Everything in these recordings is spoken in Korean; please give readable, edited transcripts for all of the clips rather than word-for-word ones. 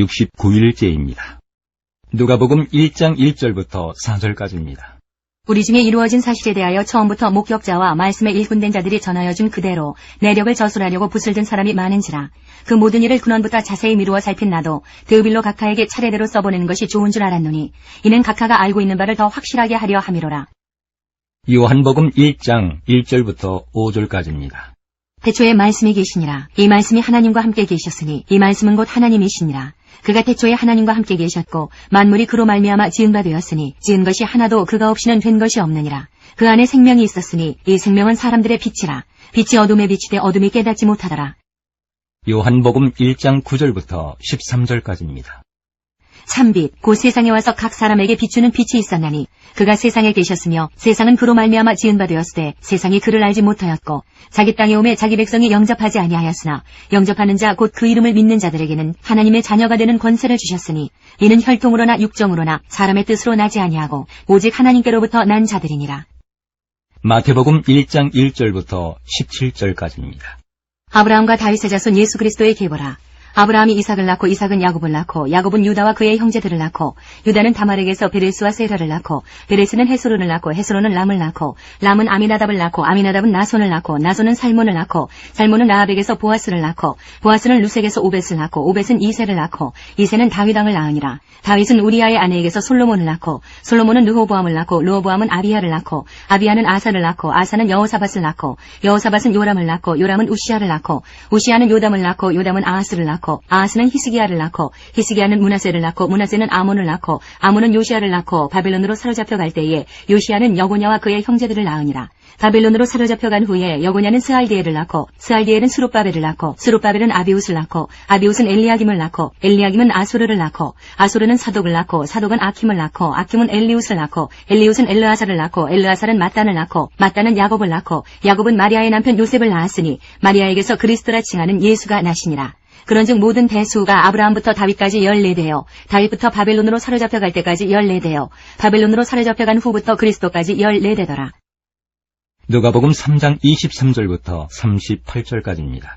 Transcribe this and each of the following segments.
69일째입니다. 누가복음 1장 1절부터 4절까지입니다. 우리 중에 이루어진 사실에 대하여 처음부터 목격자와 말씀에 일꾼된 자들이 전하여 준 그대로 내력을 저술하려고 붓을 든 사람이 많은지라. 그 모든 일을 근원부터 자세히 미루어 살핀 나도 데오빌로 각하에게 차례대로 써보내는 것이 좋은 줄 알았노니 이는 각하가 알고 있는 바를 더 확실하게 하려 함이로라. 요한복음 1장 1절부터 5절까지입니다. 태초에 말씀이 계시니라. 이 말씀이 하나님과 함께 계셨으니 이 말씀은 곧 하나님이시니라. 그가 태초에 하나님과 함께 계셨고 만물이 그로 말미암아 지은 바 되었으니 지은 것이 하나도 그가 없이는 된 것이 없느니라. 그 안에 생명이 있었으니 이 생명은 사람들의 빛이라. 빛이 어둠에 비치되 어둠이 깨닫지 못하더라. 요한복음 1장 9절부터 13절까지입니다. 참빛 곧 세상에 와서 각 사람에게 비추는 빛이 있었나니 그가 세상에 계셨으며 세상은 그로 말미암아 지은 바 되었으되 세상이 그를 알지 못하였고 자기 땅에 오매 자기 백성이 영접하지 아니하였으나 영접하는 자 곧 그 이름을 믿는 자들에게는 하나님의 자녀가 되는 권세를 주셨으니 이는 혈통으로나 육정으로나 사람의 뜻으로 나지 아니하고 오직 하나님께로부터 난 자들이니라. 마태복음 1장 1절부터 17절까지입니다. 아브라함과 다윗의 자손 예수 그리스도의 계보라. 아브라함이 이삭을 낳고 이삭은 야곱을 낳고 야곱은 유다와 그의 형제들을 낳고 유다는 다말에게서 베레스와 세라를 낳고 베레스는 헤스론을 낳고 헤스론은 람을 낳고 람은 아미나답을 낳고 아미나답은 나손을 낳고 나손은 살몬을 낳고 살몬은 라합에게서 보아스를 낳고 보아스는 루색에서 오벳을 낳고 오벳은 이새를 낳고 이새는 다윗 왕을 낳으니라. 다윗은 우리아의 아내에게서 솔로몬을 낳고 솔로몬은 르호보암을 낳고 르호보암은 아비야를 낳고 아비야는 아사를 낳고 아사는 여호사밧을 낳고 여호사밧은 요람을 낳고 요람은 우시아를 낳고 우시아는 요담을 낳고 요담은 아하스를 낳고 아하스는 히스기야를 낳고 히스기야는 므낫세를 낳고 므낫세는 아몬을 낳고 아몬은 요시야를 낳고 바벨론으로 사로잡혀 갈 때에 요시야는 여고냐와 그의 형제들을 낳으니라. 바벨론으로 사로잡혀간 후에 여고냐는 스알디엘을 낳고 스알디엘은 스룹바벨을 낳고 스룹바벨은 아비웃을 낳고 아비웃은 엘리야김을 낳고 엘리야김은 아소르를 낳고 아소르는 사독을 낳고 사독은 아킴을 낳고 아킴은 엘리웃을 낳고 엘리웃은 엘르아사를 낳고 엘르아사는 mat단을 낳고 mat단은 야곱을 낳고 야곱은 마리아의 남편 요셉을 낳았으니 마리아에게서 그리스도라 칭하는 예수가 나시니라. 그런즉 모든 대수가 아브라함부터 다윗까지 14대요 다윗부터 바벨론으로 사로잡혀갈 때까지 14대요 바벨론으로 사로잡혀간 후부터 그리스도까지 14대더라. 누가복음 3장 23절부터 38절까지입니다.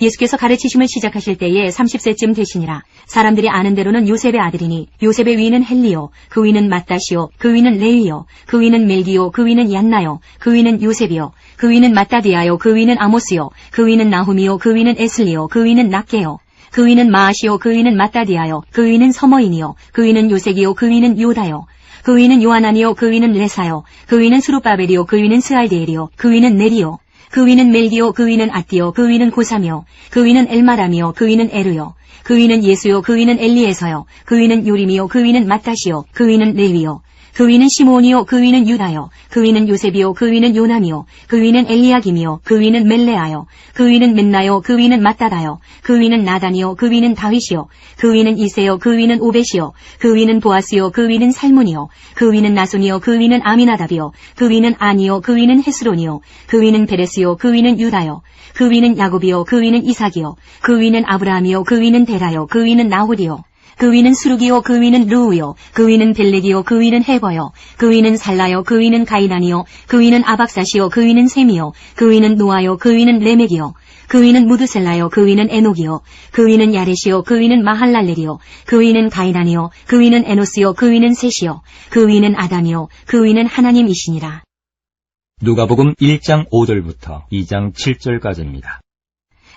예수께서 가르치심을 시작하실 때에 30세쯤 되시니라. 사람들이 아는 대로는 요셉의 아들이니 요셉의 위는 헬리요 그 위는 맏다시요 그 위는 레위요 그 위는 멜기요 그 위는 얀나요 그 위는 요셉이요 그 위는 마따디아요 그 위는 아모스요 그 위는 나훔이요 그 위는 에슬리요 그 위는 낫게요 그 위는 마아시요 그 위는 마따디아요 그 위는 서머인이요 그 위는 요색이요 그 위는 요다요 그 위는 요하나니요 그 위는 레사요 그 위는 스룹바벨이요 그 위는 스알디엘이요 그 위는 네리요 그 위는 멜기요 그 위는 아띠요 그 위는 고사미요 그 위는 엘마람이요 그 위는 에르요 그 위는 예수요 그 위는 엘리에서요 그 위는 요림이요 그 위는 맏다시요 그 위는 레위요 그 위는 시므온이요 그 위는 유다요 그 위는 요셉이요 그 위는 요남이요 그 위는 엘리야김이요 그 위는 멜레아요 그 위는 맨나요 그 위는 마따다요 그 위는 나단이요 그 위는 다윗이요 그 위는 이세요 그 위는 오벳이요 그 위는 보아스요 그 위는 살몬이요 그 위는 나손이요 그 위는 아미나답이요 그 위는 아니요 그 위는 헤스론이요 그 위는 베레스요 그 위는 유다요 그 위는 야곱이요 그 위는 이삭이요 그 위는 아브라함이요 그 위는 데라요 그 위는 나홀이요 그 위는 수룩이요 그 위는 르우요 그 위는 벨렉이요 그 위는 헤버요 그 위는 살라요 그 위는 가이난이요 그 위는 아박사시요 그 위는 셈이요 그 위는 노아요 그 위는 레멕이요 그 위는 무드셀라요 그 위는 에녹이요 그 위는 야렛이요 그 위는 마할랄렐이요 그 위는 가이난이요 그 위는 에노스요 그 위는 셋이요 그 위는 아담이요 그 위는 하나님이시니라. 누가복음 1장 5절부터 2장 7절까지입니다.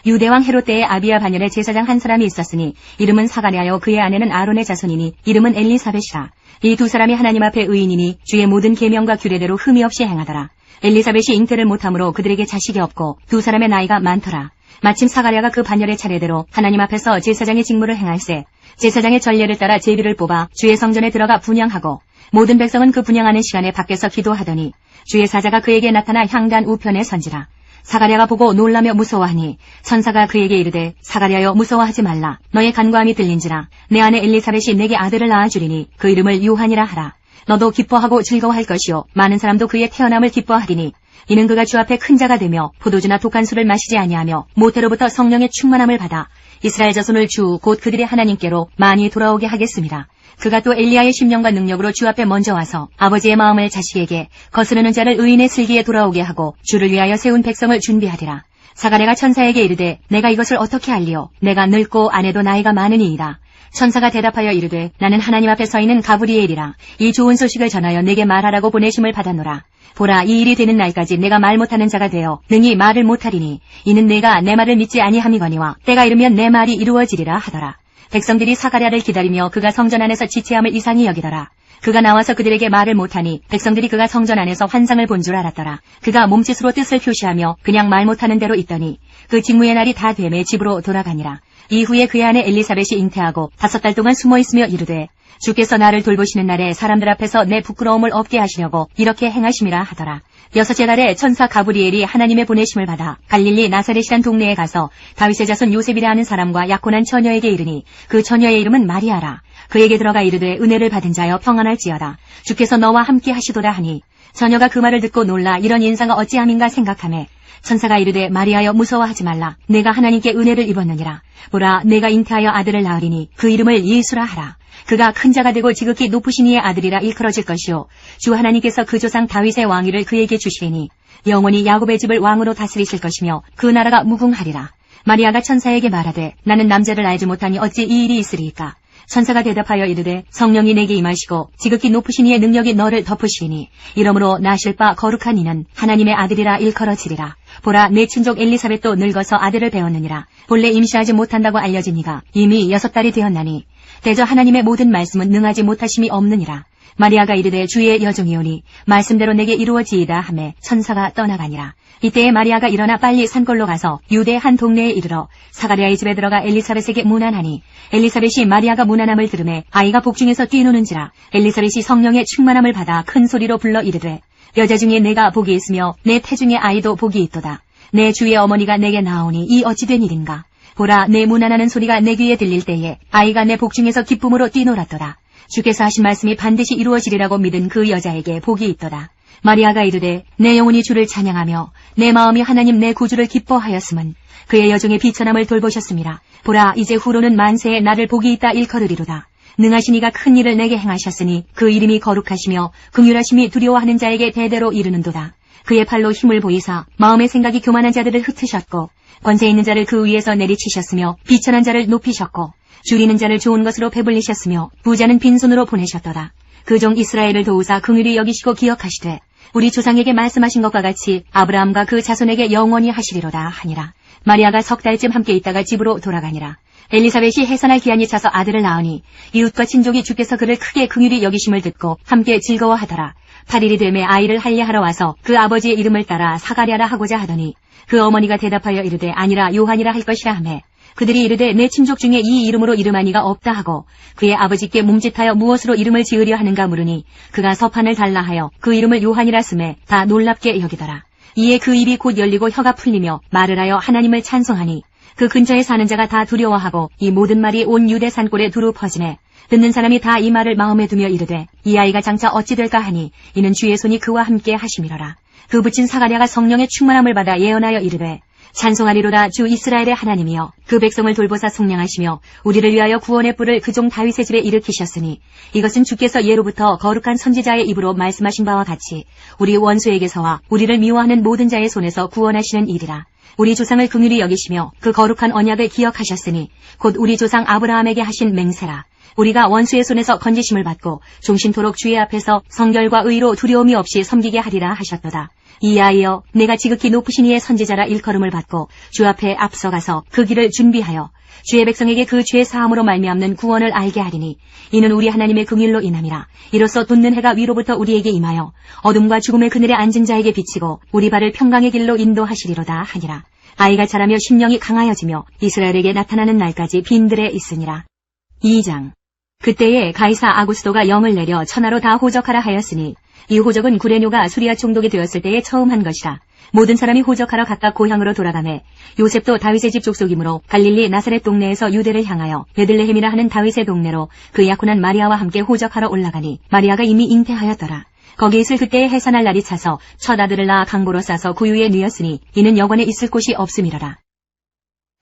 유대왕 헤롯 때에 아비야 반열에 제사장 한 사람이 있었으니 이름은 사가랴요 그의 아내는 아론의 자손이니 이름은 엘리사벳이라. 이 두 사람이 하나님 앞에 의인이니 주의 모든 계명과 규례대로 흠이 없이 행하더라. 엘리사벳이 잉태를 못함으로 그들에게 자식이 없고 두 사람의 나이가 많더라. 마침 사가랴가 그 반열의 차례대로 하나님 앞에서 제사장의 직무를 행할세 제사장의 전례를 따라 제비를 뽑아 주의 성전에 들어가 분향하고 모든 백성은 그 분향하는 시간에 밖에서 기도하더니 주의 사자가 그에게 나타나 향단 우편에 선지라. 사가랴가 보고 놀라며 무서워하니 천사가 그에게 이르되 사가랴여 무서워하지 말라. 너의 간구함이 들린지라. 내 아내 엘리사벳이 내게 아들을 낳아주리니 그 이름을 요한이라 하라. 너도 기뻐하고 즐거워할 것이요 많은 사람도 그의 태어남을 기뻐하리니 이는 그가 주 앞에 큰 자가 되며 포도주나 독한 술을 마시지 아니하며 모태로부터 성령의 충만함을 받아 이스라엘 자손을 주 곧 그들의 하나님께로 많이 돌아오게 하겠습니다. 그가 또 엘리야의 심령과 능력으로 주 앞에 먼저 와서 아버지의 마음을 자식에게 거스르는 자를 의인의 슬기에 돌아오게 하고 주를 위하여 세운 백성을 준비하리라. 사가랴가 천사에게 이르되 내가 이것을 어떻게 알리오? 내가 늙고 아내도 나이가 많으니이다. 천사가 대답하여 이르되 나는 하나님 앞에 서 있는 가브리엘이라. 이 좋은 소식을 전하여 내게 말하라고 보내심을 받았노라. 보라, 이 일이 되는 날까지 내가 말 못하는 자가 되어 능히 말을 못하리니 이는 내가 내 말을 믿지 아니함이거니와 때가 이르면 내 말이 이루어지리라 하더라. 백성들이 사가랴를 기다리며 그가 성전 안에서 지체함을 이상히 여기더라. 그가 나와서 그들에게 말을 못하니 백성들이 그가 성전 안에서 환상을 본 줄 알았더라. 그가 몸짓으로 뜻을 표시하며 그냥 말 못하는 대로 있더니 그 직무의 날이 다 되매 집으로 돌아가니라. 이후에 그의 아내 엘리사벳이 잉태하고 5달 동안 숨어있으며 이르되 주께서 나를 돌보시는 날에 사람들 앞에서 내 부끄러움을 없게 하시려고 이렇게 행하심이라 하더라. 6째 달에 천사 가브리엘이 하나님의 보내심을 받아 갈릴리 나사렛이란 동네에 가서 다윗의 자손 요셉이라 하는 사람과 약혼한 처녀에게 이르니 그 처녀의 이름은 마리아라. 그에게 들어가 이르되 은혜를 받은 자여 평안할지어다. 주께서 너와 함께 하시도다 하니 처녀가 그 말을 듣고 놀라 이런 인사가 어찌함인가 생각하매 천사가 이르되 마리아여 무서워하지 말라. 내가 하나님께 은혜를 입었느니라. 보라, 내가 잉태하여 아들을 낳으리니 그 이름을 예수라 하라. 그가 큰 자가 되고 지극히 높으신 이의 아들이라 일컬어질 것이요 주 하나님께서 그 조상 다윗의 왕위를 그에게 주시리니 영원히 야곱의 집을 왕으로 다스리실 것이며 그 나라가 무궁하리라. 마리아가 천사에게 말하되 나는 남자를 알지 못하니 어찌 이 일이 있으리이까. 천사가 대답하여 이르되 성령이 내게 임하시고 지극히 높으신 이의 능력이 너를 덮으시리니 이러므로 나실 바 거룩한 이는 하나님의 아들이라 일컬어지리라. 보라, 내 친족 엘리사벳도 늙어서 아들을 배웠느니라. 본래 임시하지 못한다고 알려진 이가 이미 6달이 되었나니 대저 하나님의 모든 말씀은 능하지 못하심이 없느니라. 마리아가 이르되 주의 여종이오니 말씀대로 내게 이루어지이다 하매 천사가 떠나가니라. 이때에 마리아가 일어나 빨리 산골로 가서 유대 한 동네에 이르러 사가랴의 집에 들어가 엘리사벳에게 문안하니 엘리사벳이 마리아가 문안함을 들으매 아이가 복중에서 뛰노는지라. 엘리사벳이 성령의 충만함을 받아 큰 소리로 불러 이르되 여자 중에 내가 복이 있으며 내 태중의 아이도 복이 있도다. 내 주의 어머니가 내게 나오니 이 어찌 된 일인가. 보라, 내 문안하는 소리가 내 귀에 들릴 때에 아이가 내 복중에서 기쁨으로 뛰놀았도다. 주께서 하신 말씀이 반드시 이루어지리라고 믿은 그 여자에게 복이 있도다. 마리아가 이르되 내 영혼이 주를 찬양하며 내 마음이 하나님 내 구주를 기뻐하였음은 그의 여종의 비천함을 돌보셨음이라. 보라, 이제 후로는 만세에 나를 복이 있다 일컬으리로다. 능하신 이가 큰 일을 내게 행하셨으니 그 이름이 거룩하시며 긍휼하심이 두려워하는 자에게 대대로 이르는도다. 그의 팔로 힘을 보이사 마음의 생각이 교만한 자들을 흩으셨고 권세 있는 자를 그 위에서 내리치셨으며 비천한 자를 높이셨고 줄이는 자를 좋은 것으로 배불리셨으며 부자는 빈손으로 보내셨도다. 그 종 이스라엘을 도우사 긍휼히 여기시고 기억하시되 우리 조상에게 말씀하신 것과 같이 아브라함과 그 자손에게 영원히 하시리로다 하니라. 마리아가 6달쯤 함께 있다가 집으로 돌아가니라. 엘리사벳이 해산할 기한이 차서 아들을 낳으니 이웃과 친족이 주께서 그를 크게 긍휼히 여기심을 듣고 함께 즐거워하더라. 8일이 되매 아이를 할례하러 와서 그 아버지의 이름을 따라 사가랴라 하고자 하더니 그 어머니가 대답하여 이르되 아니라 요한이라 할 것이라 하매 그들이 이르되 내 친족 중에 이 이름으로 이름한 이가 없다 하고 그의 아버지께 몸짓하여 무엇으로 이름을 지으려 하는가 물으니 그가 서판을 달라 하여 그 이름을 요한이라 쓰매 다 놀랍게 여기더라. 이에 그 입이 곧 열리고 혀가 풀리며 말을 하여 하나님을 찬송하니 그 근처에 사는 자가 다 두려워하고 이 모든 말이 온 유대 산골에 두루 퍼지매 듣는 사람이 다 이 말을 마음에 두며 이르되 이 아이가 장차 어찌 될까 하니 이는 주의 손이 그와 함께 하심이로라. 그 붙인 사가랴가 성령의 충만함을 받아 예언하여 이르되 찬송하리로다. 주 이스라엘의 하나님이여 그 백성을 돌보사 속량하시며 우리를 위하여 구원의 뿔을 그 종 다윗의 집에 일으키셨으니 이것은 주께서 예로부터 거룩한 선지자의 입으로 말씀하신 바와 같이 우리 원수에게서와 우리를 미워하는 모든 자의 손에서 구원하시는 일이라. 우리 조상을 긍휼히 여기시며 그 거룩한 언약을 기억하셨으니 곧 우리 조상 아브라함에게 하신 맹세라. 우리가 원수의 손에서 건지심을 받고 종신토록 주의 앞에서 성결과 의로 두려움이 없이 섬기게 하리라 하셨도다. 이 아이여 내가 지극히 높으신 이의 선지자라 일컬음을 받고 주 앞에 앞서가서 그 길을 준비하여 주의 백성에게 그 죄 사함으로 말미암는 구원을 알게 하리니 이는 우리 하나님의 긍휼로 인함이라. 이로써 돋는 해가 위로부터 우리에게 임하여 어둠과 죽음의 그늘에 앉은 자에게 비치고 우리 발을 평강의 길로 인도하시리로다 하니라. 아이가 자라며 심령이 강하여지며 이스라엘에게 나타나는 날까지 빈들에 있으니라. 2장. 그때에 가이사 아구스도가 영을 내려 천하로 다 호적하라 하였으니 이 호적은 구레뇨가 수리아 총독이 되었을 때에 처음 한 것이라. 모든 사람이 호적하러 각각 고향으로 돌아가매 요셉도 다윗의 집 족속이므로 갈릴리 나사렛 동네에서 유대를 향하여 베들레헴이라 하는 다윗의 동네로 그 약혼한 마리아와 함께 호적하러 올라가니 마리아가 이미 잉태하였더라. 거기 있을 그때에 해산할 날이 차서 첫 아들을 낳아 강보로 싸서 구유에 누였으니 이는 여관에 있을 곳이 없음이러라.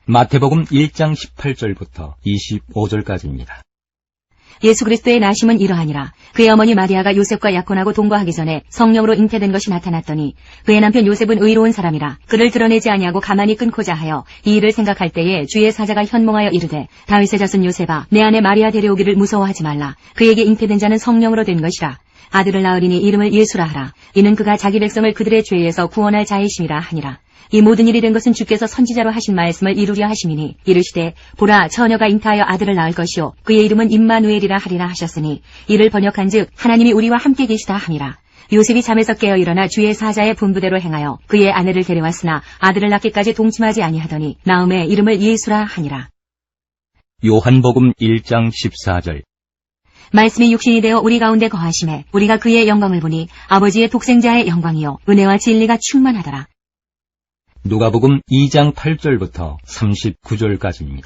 마태복음 1장 18절부터 25절까지입니다. 예수 그리스도의 나심은 이러하니라. 그의 어머니 마리아가 요셉과 약혼하고 동거하기 전에 성령으로 잉태된 것이 나타났더니 그의 남편 요셉은 의로운 사람이라 그를 드러내지 아니하고 가만히 끊고자 하여 이 일을 생각할 때에 주의 사자가 현몽하여 이르되 다윗의 자손 요셉아 내 아내 마리아 데려오기를 무서워하지 말라. 그에게 잉태된 자는 성령으로 된 것이라. 아들을 낳으리니 이름을 예수라 하라. 이는 그가 자기 백성을 그들의 죄에서 구원할 자이심이라 하니라. 이 모든 일이 된 것은 주께서 선지자로 하신 말씀을 이루려 하심이니 이르시되 보라 처녀가 잉태하여 아들을 낳을 것이요 그의 이름은 임마누엘이라 하리라 하셨으니 이를 번역한즉 하나님이 우리와 함께 계시다 함이라. 요셉이 잠에서 깨어 일어나 주의 사자의 분부대로 행하여 그의 아내를 데려왔으나 아들을 낳기까지 동침하지 아니하더니 나음에 이름을 예수라 하니라. 요한복음 1장 14절. 말씀이 육신이 되어 우리 가운데 거하심에 우리가 그의 영광을 보니 아버지의 독생자의 영광이요 은혜와 진리가 충만하더라. 누가복음 2장 8절부터 39절까지입니다.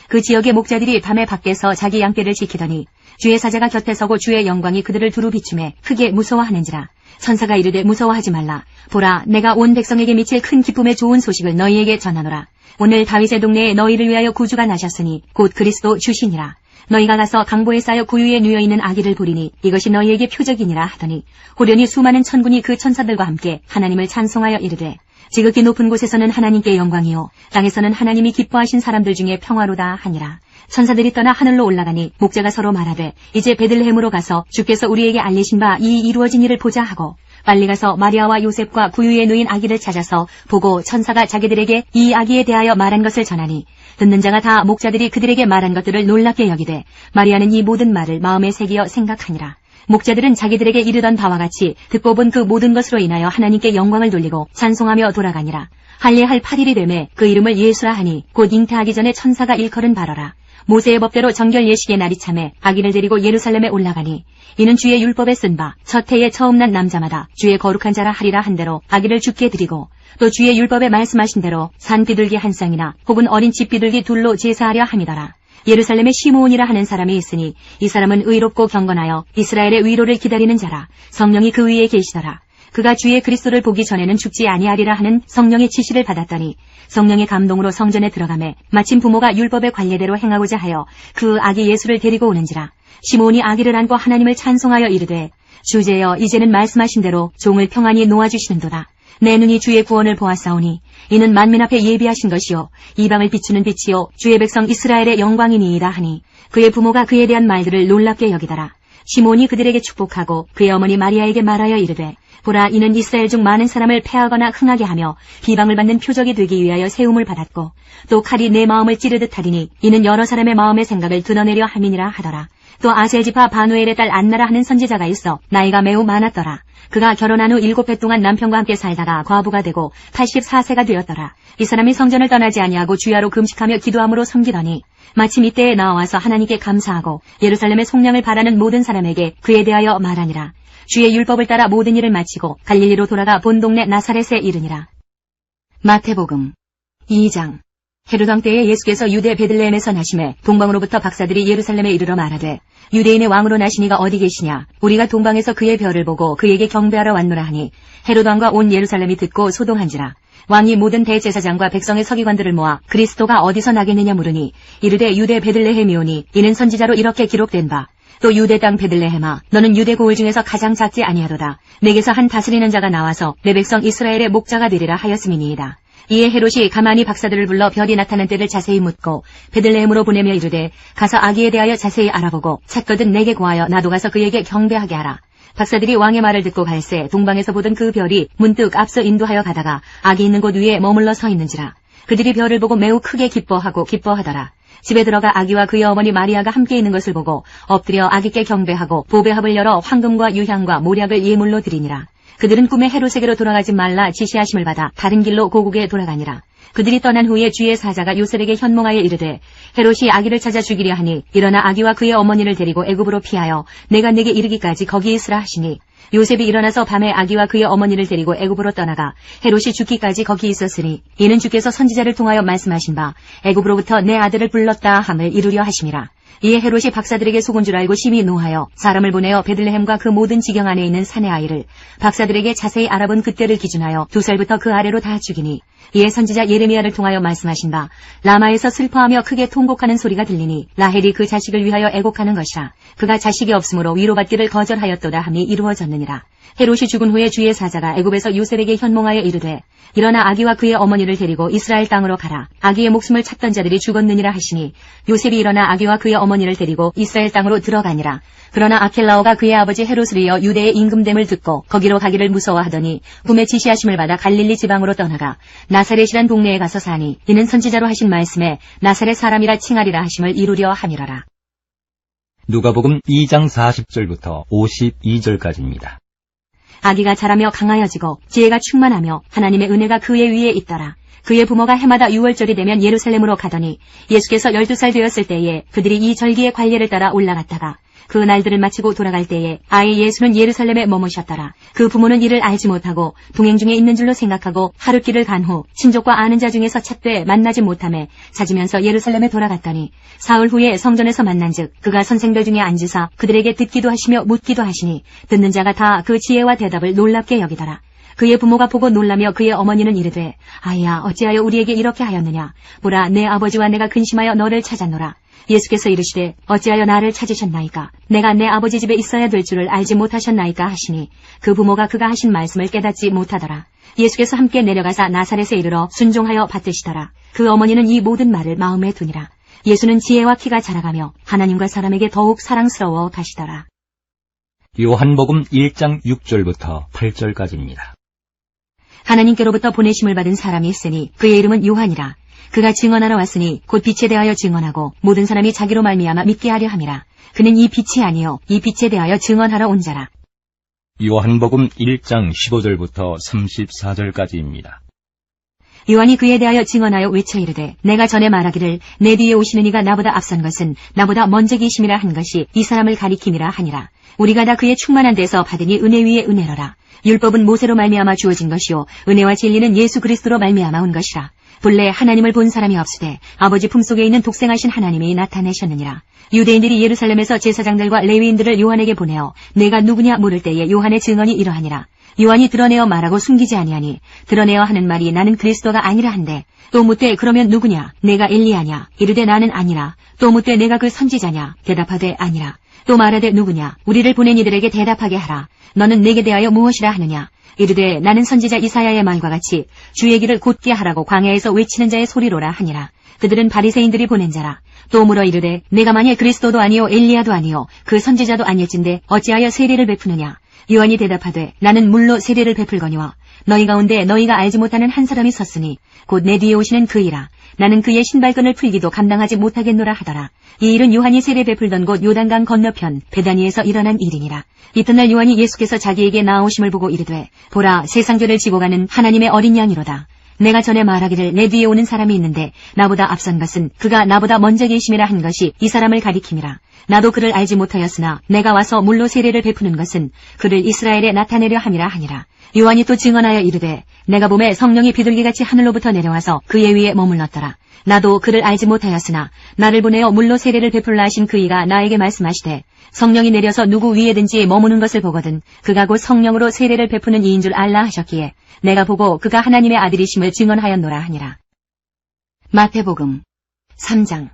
그 지역의 목자들이 밤에 밖에서 자기 양떼를 지키더니 주의 사자가 곁에 서고 주의 영광이 그들을 두루 비추매 크게 무서워하는지라. 천사가 이르되 무서워하지 말라. 보라 내가 온 백성에게 미칠 큰 기쁨의 좋은 소식을 너희에게 전하노라. 오늘 다윗의 동네에 너희를 위하여 구주가 나셨으니 곧 그리스도 주시니라. 너희가 가서 강보에 쌓여 구유에 누워있는 아기를 보리니 이것이 너희에게 표적이니라 하더니 호련히 수많은 천군이 그 천사들과 함께 하나님을 찬송하여 이르되 지극히 높은 곳에서는 하나님께 영광이요 땅에서는 하나님이 기뻐하신 사람들 중에 평화로다 하니라. 천사들이 떠나 하늘로 올라가니 목자가 서로 말하되 이제 베들레헴으로 가서 주께서 우리에게 알리신 바 이 이루어진 일을 보자 하고 빨리 가서 마리아와 요셉과 구유에 누인 아기를 찾아서 보고 천사가 자기들에게 이 아기에 대하여 말한 것을 전하니 듣는 자가 다 목자들이 그들에게 말한 것들을 놀랍게 여기되 마리아는 이 모든 말을 마음에 새기어 생각하니라. 목자들은 자기들에게 이르던 바와 같이 듣고 본 그 모든 것으로 인하여 하나님께 영광을 돌리고 찬송하며 돌아가니라. 할례할 8일이 되매 그 이름을 예수라 하니 곧 잉태하기 전에 천사가 일컬은 바로라. 모세의 법대로 정결 예식의 날이 참에 아기를 데리고 예루살렘에 올라가니 이는 주의 율법에 쓴 바 첫 해에 처음 난 남자마다 주의 거룩한 자라 하리라 한 대로 아기를 죽게 드리고 또 주의 율법에 말씀하신 대로 산 비둘기 한 쌍이나 혹은 어린 집 비둘기 둘로 제사하려 함이더라. 예루살렘에 시므온이라 하는 사람이 있으니 이 사람은 의롭고 경건하여 이스라엘의 위로를 기다리는 자라. 성령이 그 위에 계시더라. 그가 주의 그리스도를 보기 전에는 죽지 아니하리라 하는 성령의 지시를 받았더니 성령의 감동으로 성전에 들어가매 마침 부모가 율법의 관례대로 행하고자 하여 그 아기 예수를 데리고 오는지라. 시므온이 아기를 안고 하나님을 찬송하여 이르되 주제여 이제는 말씀하신 대로 종을 평안히 놓아주시는도다. 내 눈이 주의 구원을 보았사오니 이는 만민 앞에 예비하신 것이요 이방을 비추는 빛이요 주의 백성 이스라엘의 영광이니이다 하니 그의 부모가 그에 대한 말들을 놀랍게 여기더라. 시몬이 그들에게 축복하고 그의 어머니 마리아에게 말하여 이르되 보라 이는 이스라엘 중 많은 사람을 패하거나 흥하게 하며 비방을 받는 표적이 되기 위하여 세움을 받았고 또 칼이 내 마음을 찌르듯 하리니 이는 여러 사람의 마음의 생각을 드러내려 함이니라 하더라. 또 아셀 지파 바누엘의 딸 안나라 하는 선지자가 있어 나이가 매우 많았더라. 그가 결혼한 후 7해 동안 남편과 함께 살다가 과부가 되고 84세가 되었더라. 이 사람이 성전을 떠나지 아니하고 주야로 금식하며 기도함으로 섬기더니 마침 이때에 나와서 하나님께 감사하고 예루살렘의 속량을 바라는 모든 사람에게 그에 대하여 말하니라. 주의 율법을 따라 모든 일을 마치고 갈릴리로 돌아가 본 동네 나사렛에 이르니라. 마태복음 2장. 헤롯 왕 때에 예수께서 유대 베들레헴에서 나심에 동방으로부터 박사들이 예루살렘에 이르러 말하되 유대인의 왕으로 나시니가 어디 계시냐. 우리가 동방에서 그의 별을 보고 그에게 경배하러 왔노라 하니 헤롯 왕과 온 예루살렘이 듣고 소동한지라. 왕이 모든 대제사장과 백성의 서기관들을 모아 그리스도가 어디서 나겠느냐 물으니 이르되 유대 베들레헴이오니 이는 선지자로 이렇게 기록된 바 또 유대 땅 베들레헴아 너는 유대 고을 중에서 가장 작지 아니하도다. 내게서 한 다스리는 자가 나와서 내 백성 이스라엘의 목자가 되리라 하였음이니이다. 이에 헤롯이 가만히 박사들을 불러 별이 나타난 때를 자세히 묻고 베들레헴으로 보내며 이르되 가서 아기에 대하여 자세히 알아보고 찾거든 내게 구하여 나도 가서 그에게 경배하게 하라. 박사들이 왕의 말을 듣고 갈새 동방에서 보던 그 별이 문득 앞서 인도하여 가다가 아기 있는 곳 위에 머물러 서 있는지라. 그들이 별을 보고 매우 크게 기뻐하고 기뻐하더라. 집에 들어가 아기와 그의 어머니 마리아가 함께 있는 것을 보고 엎드려 아기께 경배하고 보배합을 열어 황금과 유향과 모략을 예물로 드리니라. 그들은 꿈에 헤롯에게로 돌아가지 말라 지시하심을 받아 다른 길로 고국에 돌아가니라. 그들이 떠난 후에 주의 사자가 요셉에게 현몽하여 이르되 헤롯이 아기를 찾아 죽이려 하니 일어나 아기와 그의 어머니를 데리고 애굽으로 피하여 내가 내게 이르기까지 거기 있으라 하시니 요셉이 일어나서 밤에 아기와 그의 어머니를 데리고 애굽으로 떠나가 헤롯이 죽기까지 거기 있었으니 이는 주께서 선지자를 통하여 말씀하신 바 애굽으로부터 내 아들을 불렀다 함을 이루려 하심이라. 이에 헤롯이 박사들에게 속은 줄 알고 심히 노하여 사람을 보내어 베들레헴과 그 모든 지경 안에 있는 산의 아이를 박사들에게 자세히 알아본 그때를 기준하여 2살부터 그 아래로 다 죽이니, 이에 선지자 예레미야를 통하여 말씀하신 바 라마에서 슬퍼하며 크게 통곡하는 소리가 들리니 라헬이 그 자식을 위하여 애곡하는 것이라. 그가 자식이 없으므로 위로받기를 거절하였도다 함이 이루어졌느니라. 헤롯이 죽은 후에 주의 사자가 애굽에서 요셉에게 현몽하여 이르되, 일어나 아기와 그의 어머니를 데리고 이스라엘 땅으로 가라. 아기의 목숨을 찾던 자들이 죽었느니라 하시니, 요셉이 일어나 아기와 그의 어머니를 데리고 이스라엘 땅으로 들어가니라. 그러나 아켈라오가 그의 아버지 헤롯을 이어 유대의 임금됨을 듣고 거기로 가기를 무서워하더니 꿈에 지시하심을 받아 갈릴리 지방으로 떠나가 나사렛이란 동네에 가서 사니, 이는 선지자로 하신 말씀에 나사렛 사람이라 칭하리라 하심을 이루려 함이러라. 누가복음 2장 40절부터 52절까지입니다. 아기가 자라며 강하여지고 지혜가 충만하며 하나님의 은혜가 그의 위에 있더라. 그의 부모가 해마다 6월절이 되면 예루살렘으로 가더니 예수께서 12살 되었을 때에 그들이 이 절기의 관례를 따라 올라갔다가 그 날들을 마치고 돌아갈 때에 아이 예수는 예루살렘에 머무셨더라. 그 부모는 이를 알지 못하고 동행 중에 있는 줄로 생각하고 하룻길을 간 후 친족과 아는 자 중에서 찾되 만나지 못하매 찾으면서 예루살렘에 돌아갔더니 사흘 후에 성전에서 만난즉 그가 선생들 중에 앉으사 그들에게 듣기도 하시며 묻기도 하시니 듣는 자가 다 그 지혜와 대답을 놀랍게 여기더라. 그의 부모가 보고 놀라며 그의 어머니는 이르되, 아이야 어찌하여 우리에게 이렇게 하였느냐. 보라, 내 아버지와 내가 근심하여 너를 찾았노라. 예수께서 이르시되, 어찌하여 나를 찾으셨나이까. 내가 내 아버지 집에 있어야 될 줄을 알지 못하셨나이까 하시니, 그 부모가 그가 하신 말씀을 깨닫지 못하더라. 예수께서 함께 내려가사 나사렛에 이르러 순종하여 받드시더라. 그 어머니는 이 모든 말을 마음에 두니라. 예수는 지혜와 키가 자라가며 하나님과 사람에게 더욱 사랑스러워 가시더라. 요한복음 1장 6절부터 8절까지입니다. 하나님께로부터 보내심을 받은 사람이 있으니 그의 이름은 요한이라. 그가 증언하러 왔으니 곧 빛에 대하여 증언하고 모든 사람이 자기로 말미암아 믿게 하려 함이라. 그는 이 빛이 아니요 이 빛에 대하여 증언하러 온 자라. 요한복음 1장 15절부터 34절까지입니다. 요한이 그에 대하여 증언하여 외쳐 이르되, 내가 전에 말하기를 내 뒤에 오시는 이가 나보다 앞선 것은 나보다 먼저 계심이라 한 것이 이 사람을 가리킴이라 하니라. 우리가 다 그의 충만한 데서 받으니 은혜 위에 은혜로라. 율법은 모세로 말미암아 주어진 것이요 은혜와 진리는 예수 그리스도로 말미암아 온 것이라. 본래 하나님을 본 사람이 없으되 아버지 품속에 있는 독생하신 하나님이 나타내셨느니라. 유대인들이 예루살렘에서 제사장들과 레위인들을 요한에게 보내어 내가 누구냐 물을 때에 요한의 증언이 이러하니라. 요한이 드러내어 말하고 숨기지 아니하니 드러내어 하는 말이 나는 그리스도가 아니라 한데, 또 묻되 그러면 누구냐. 내가 엘리야냐. 이르되 나는 아니라. 또 묻되 내가 그 선지자냐. 대답하되 아니라. 또 말하되 누구냐. 우리를 보낸 이들에게 대답하게 하라. 너는 내게 대하여 무엇이라 하느냐. 이르되 나는 선지자 이사야의 말과 같이 주의 길을 곧게 하라고 광야에서 외치는 자의 소리로라 하니라. 그들은 바리새인들이 보낸 자라. 또 물어 이르되 내가 만일 그리스도도 아니요 엘리야도 아니요 그 선지자도 아닐진데 어찌하여 세례를 베푸느냐. 요한이 대답하되 나는 물로 세례를 베풀거니와 너희 가운데 너희가 알지 못하는 한 사람이 섰으니 곧 내 뒤에 오시는 그이라. 나는 그의 신발끈을 풀기도 감당하지 못하겠노라 하더라. 이 일은 요한이 세례 베풀던 곳 요단강 건너편 베다니에서 일어난 일이니라. 이튿날 요한이 예수께서 자기에게 나오심을 보고 이르되, 보라, 세상죄를 지고 가는 하나님의 어린 양이로다. 내가 전에 말하기를 내 뒤에 오는 사람이 있는데 나보다 앞선 것은 그가 나보다 먼저 계심이라 한 것이 이 사람을 가리킴이라. 나도 그를 알지 못하였으나 내가 와서 물로 세례를 베푸는 것은 그를 이스라엘에 나타내려 함이라 하니라. 요한이 또 증언하여 이르되 내가 보매 성령이 비둘기같이 하늘로부터 내려와서 그의 위에 머물렀더라. 나도 그를 알지 못하였으나 나를 보내어 물로 세례를 베풀라 하신 그이가 나에게 말씀하시되, 성령이 내려서 누구 위에든지 머무는 것을 보거든 그가 곧 성령으로 세례를 베푸는 이인 줄 알라 하셨기에 내가 보고 그가 하나님의 아들이심을 증언하였노라 하니라. 마태복음 3장.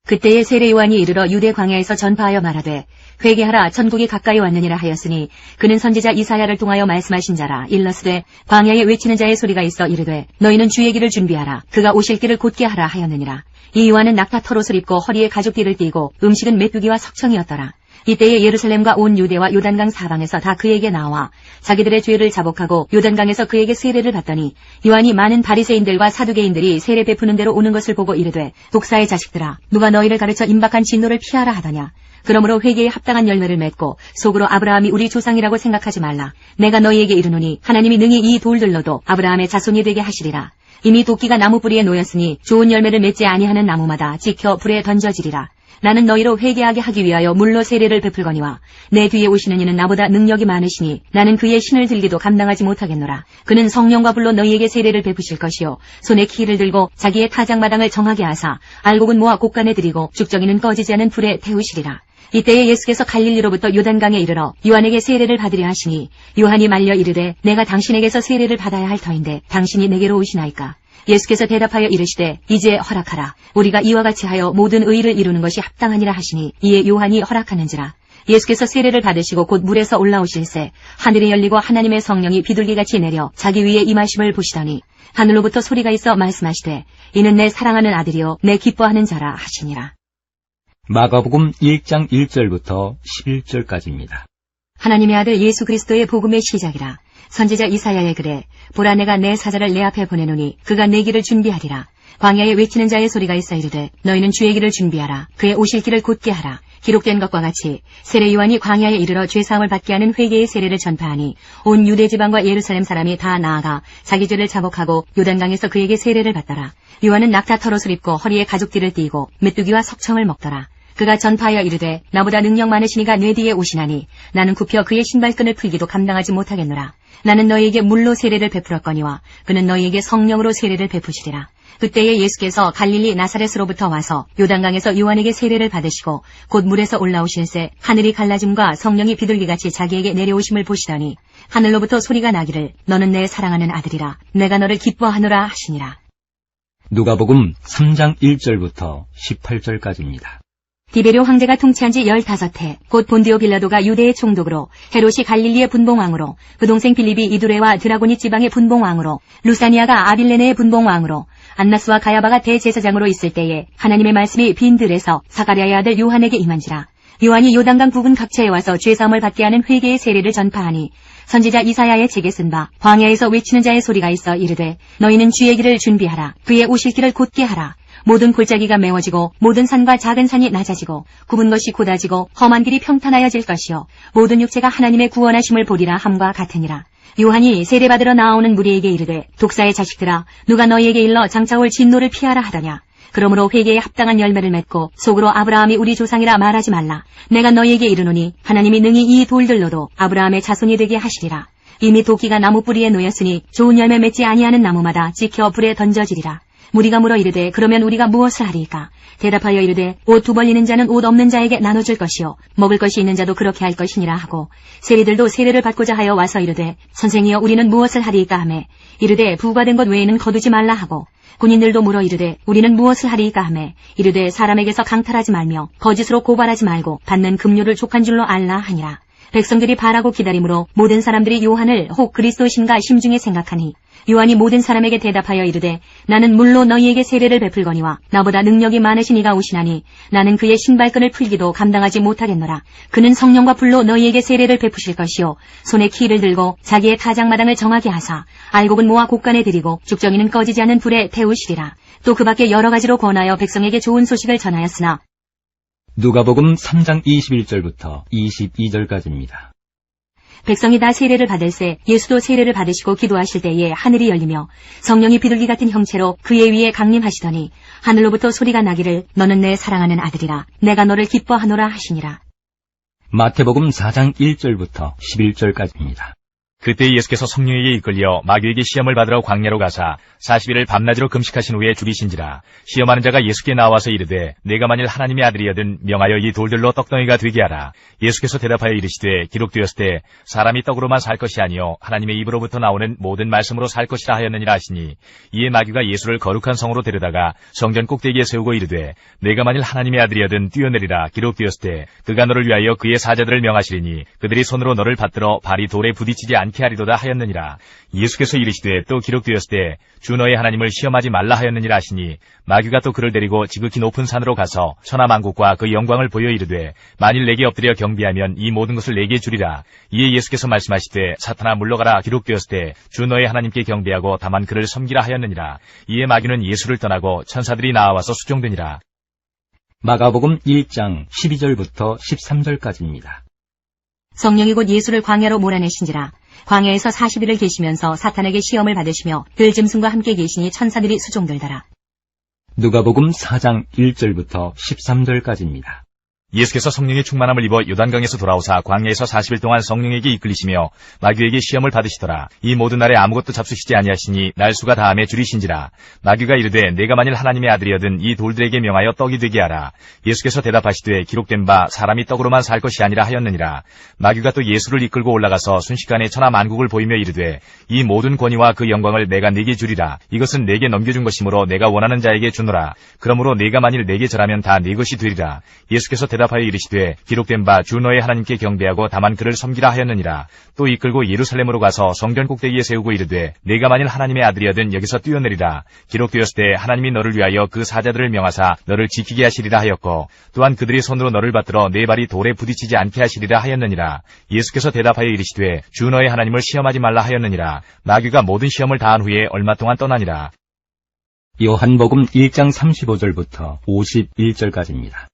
그때에 세례 요한이 이르러 유대 광야에서 전파하여 말하되, 회개하라, 천국이 가까이 왔느니라 하였으니 그는 선지자 이사야를 통하여 말씀하신 자라. 일러스되 광야에 외치는 자의 소리가 있어 이르되 너희는 주의 길을 준비하라. 그가 오실 길을 곧게 하라 하였느니라. 이 요한은 낙타 털옷을 입고 허리에 가죽띠를 띠고 음식은 메뚜기와 석청이었더라. 이때에 예루살렘과 온 유대와 요단강 사방에서 다 그에게 나와 자기들의 죄를 자복하고 요단강에서 그에게 세례를 받더니, 요한이 많은 바리새인들과 사두개인들이 세례 베푸는 대로 오는 것을 보고 이르되, 독사의 자식들아, 누가 너희를 가르쳐 임박한 진노를 피하라 하더냐. 그러므로 회개에 합당한 열매를 맺고 속으로 아브라함이 우리 조상이라고 생각하지 말라. 내가 너희에게 이르노니 하나님이 능히 이 돌들로도 아브라함의 자손이 되게 하시리라. 이미 도끼가 나무 뿌리에 놓였으니 좋은 열매를 맺지 아니하는 나무마다 찍혀 불에 던져지리라. 나는 너희로 회개하게 하기 위하여 물로 세례를 베풀거니와 내 뒤에 오시는 이는 나보다 능력이 많으시니 나는 그의 신을 들기도 감당하지 못하겠노라. 그는 성령과 불로 너희에게 세례를 베푸실 것이요 손에 키를 들고 자기의 타작마당을 정하게 하사 알곡은 모아 곳간에 들이고 죽정이는 꺼지지 않은 불에 태우시리라. 이때에 예수께서 갈릴리로부터 요단강에 이르러 요한에게 세례를 받으려 하시니 요한이 말려 이르되 내가 당신에게서 세례를 받아야 할 터인데 당신이 내게로 오시나이까. 예수께서 대답하여 이르시되 이제 허락하라. 우리가 이와 같이 하여 모든 의를 이루는 것이 합당하니라 하시니 이에 요한이 허락하는지라. 예수께서 세례를 받으시고 곧 물에서 올라오실새 하늘이 열리고 하나님의 성령이 비둘기같이 내려 자기 위에 임하심을 보시더니 하늘로부터 소리가 있어 말씀하시되 이는 내 사랑하는 아들이요 내 기뻐하는 자라 하시니라. 마가복음 1장 1절부터 11절까지입니다. 하나님의 아들 예수 그리스도의 복음의 시작이라. 선지자 이사야의 글에 보라 내가 내 사자를 내 앞에 보내노니 그가 내 길을 준비하리라. 광야에 외치는 자의 소리가 있어 이르되 너희는 주의 길을 준비하라. 그의 오실 길을 곧게 하라. 기록된 것과 같이 세례 요한이 광야에 이르러 죄사함을 받게 하는 회개의 세례를 전파하니 온 유대 지방과 예루살렘 사람이 다 나아가 자기 죄를 자복하고 요단강에서 그에게 세례를 받더라. 요한은 낙타 털옷을 입고 허리에 가죽띠를 띠고 메뚜기와 석청을 먹더라. 그가 전파하여 이르되 나보다 능력 많으시니가 내 뒤에 오시나니 나는 굽혀 그의 신발끈을 풀기도 감당하지 못하겠노라. 나는 너희에게 물로 세례를 베풀었거니와 그는 너희에게 성령으로 세례를 베푸시리라. 그때에 예수께서 갈릴리 나사렛으로부터 와서 요단강에서 요한에게 세례를 받으시고 곧 물에서 올라오실새 하늘이 갈라짐과 성령이 비둘기같이 자기에게 내려오심을 보시더니 하늘로부터 소리가 나기를 너는 내 사랑하는 아들이라 내가 너를 기뻐하노라 하시니라. 누가복음 3장 1절부터 18절까지입니다. 디베료 황제가 통치한 지 15해 곧 본디오 빌라도가 유대의 총독으로 헤롯이 갈릴리의 분봉왕으로 그 동생 빌립이 이두레와 드라고니 지방의 분봉왕으로 루사니아가 아빌레네의 분봉왕으로 안나스와 가야바가 대제사장으로 있을 때에 하나님의 말씀이 빈들에서 사가랴의 아들 요한에게 임한지라. 요한이 요단강 부근 각처에 와서 죄사함을 받게 하는 회개의 세례를 전파하니 선지자 이사야의 책에 쓴 바 광야에서 외치는 자의 소리가 있어 이르되 너희는 주의 길을 준비하라. 그의 오실 길을 곧게 하라. 모든 골짜기가 메워지고 모든 산과 작은 산이 낮아지고 굽은 것이 곧아지고 험한 길이 평탄하여질 것이요 모든 육체가 하나님의 구원하심을 보리라 함과 같으니라. 요한이 세례받으러 나오는 무리에게 이르되 독사의 자식들아 누가 너희에게 일러 장차올 진노를 피하라 하더냐. 그러므로 회개에 합당한 열매를 맺고 속으로 아브라함이 우리 조상이라 말하지 말라. 내가 너희에게 이르노니 하나님이 능히 이 돌들로도 아브라함의 자손이 되게 하시리라. 이미 도끼가 나무 뿌리에 놓였으니 좋은 열매 맺지 아니하는 나무마다 찍혀 불에 던져지리라. 무리가 물어 이르되 그러면 우리가 무엇을 하리이까? 대답하여 이르되 옷 두 벌리는 자는 옷 없는 자에게 나눠줄 것이요 먹을 것이 있는 자도 그렇게 할 것이니라 하고 세리들도 세례를 받고자 하여 와서 이르되 선생이여 우리는 무엇을 하리이까 하매 이르되 부과된 것 외에는 거두지 말라 하고 군인들도 물어 이르되 우리는 무엇을 하리이까 하매 이르되 사람에게서 강탈하지 말며 거짓으로 고발하지 말고 받는 급료를 족한 줄로 알라 하니라. 백성들이 바라고 기다림으로 모든 사람들이 요한을 혹 그리스도신가 심중에 생각하니 요한이 모든 사람에게 대답하여 이르되 나는 물로 너희에게 세례를 베풀거니와 나보다 능력이 많으신 이가 오시나니 나는 그의 신발끈을 풀기도 감당하지 못하겠노라. 그는 성령과 불로 너희에게 세례를 베푸실 것이요 손에 키를 들고 자기의 타작마당을 정하게 하사 알곡은 모아 곳간에 들이고 죽정이는 꺼지지 않는 불에 태우시리라. 또 그 밖에 여러 가지로 권하여 백성에게 좋은 소식을 전하였으나 누가복음 3장 21절부터 22절까지입니다. 백성이 다 세례를 받을새 예수도 세례를 받으시고 기도하실 때에 하늘이 열리며 성령이 비둘기 같은 형체로 그의 위에 강림하시더니 하늘로부터 소리가 나기를 너는 내 사랑하는 아들이라 내가 너를 기뻐하노라 하시니라. 마태복음 4장 1절부터 11절까지입니다. 그때 예수께서 성령에게 이끌려 마귀에게 시험을 받으러 광야로 가사 40일을 밤낮으로 금식하신 후에 죽이신지라. 시험하는 자가 예수께 나와서 이르되 내가 만일 하나님의 아들이여든 명하여 이 돌들로 떡덩이가 되게 하라. 예수께서 대답하여 이르시되 기록되었을 때 사람이 떡으로만 살 것이 아니요 하나님의 입으로부터 나오는 모든 말씀으로 살 것이라 하였느니라 하시니 이에 마귀가 예수를 거룩한 성으로 데려다가 성전 꼭대기에 세우고 이르되 내가 만일 하나님의 아들이여든 뛰어내리라. 기록되었을 때 그가 너를 위하여 그의 사자들을 명하시리니 그들이 손으로 너를 받들어 발이 돌에 부딪히지 않게 하리로다 하였느니라. 예수께서 이르시되 또 기록되었을 때 주 너의 하나님을 시험하지 말라 하였느니라 하시니 마귀가 또 그를 데리고 지극히 높은 산으로 가서 천하만국과 그 영광을 보여 이르되 만일 내게 엎드려 경배하면 이 모든 것을 내게 주리라. 이에 예수께서 말씀하시되 사탄아 물러가라. 기록되었을 때 주 너의 하나님께 경배하고 다만 그를 섬기라 하였느니라. 이에 마귀는 예수를 떠나고 천사들이 나와서 수종되니라. 마가복음 1장 12절부터 13절까지입니다. 성령이 곧 예수를 광야로 몰아내신지라. 광야에서 40일을 계시면서 사탄에게 시험을 받으시며 들짐승과 함께 계시니 천사들이 수종들더라. 누가복음 4장 1절부터 13절까지입니다. 예수께서 성령의 충만함을 입어 요단강에서 돌아오사 광야에서 40일 동안 성령에게 이끌리시며 마귀에게 시험을 받으시더라. 이 모든 날에 아무것도 잡수시지 아니하시니 날수가 다함에 줄이신지라. 마귀가 이르되 내가 만일 하나님의 아들이여든 이 돌들에게 명하여 떡이 되게 하라. 예수께서 대답하시되 기록된 바 사람이 떡으로만 살 것이 아니라 하였느니라. 마귀가 또 예수를 이끌고 올라가서 순식간에 천하 만국을 보이며 이르되 이 모든 권위와 그 영광을 내가 네게 주리라. 이것은 내게 넘겨준 것이므로 내가 원하는 자에게 주노라. 그러므로 내가 만일 내게 절하면 다 네 것이 되리라. 예수께서 대답하여 이르시되 기록된 바 주 너의 하나님께 경배하고 다만 그를 섬기라 하였느니라. 또 이끌고 예루살렘으로 가서 성전 꼭대기에 세우고 이르되 내가 만일 하나님의 아들이여든 여기서 뛰어내리라. 기록되었을 때 하나님이 너를 위하여 그 사자들을 명하사 너를 지키게 하시리라 하였고 또한 그들이 손으로 너를 받들어 네 발이 돌에 부딪히지 않게 하시리라 하였느니라. 예수께서 대답하여 이르시되 주 너의 하나님을 시험하지 말라 하였느니라. 마귀가 모든 시험을 다한 후에 얼마 동안 떠나니라. 요한복음 1장 35절부터 51절까지입니다.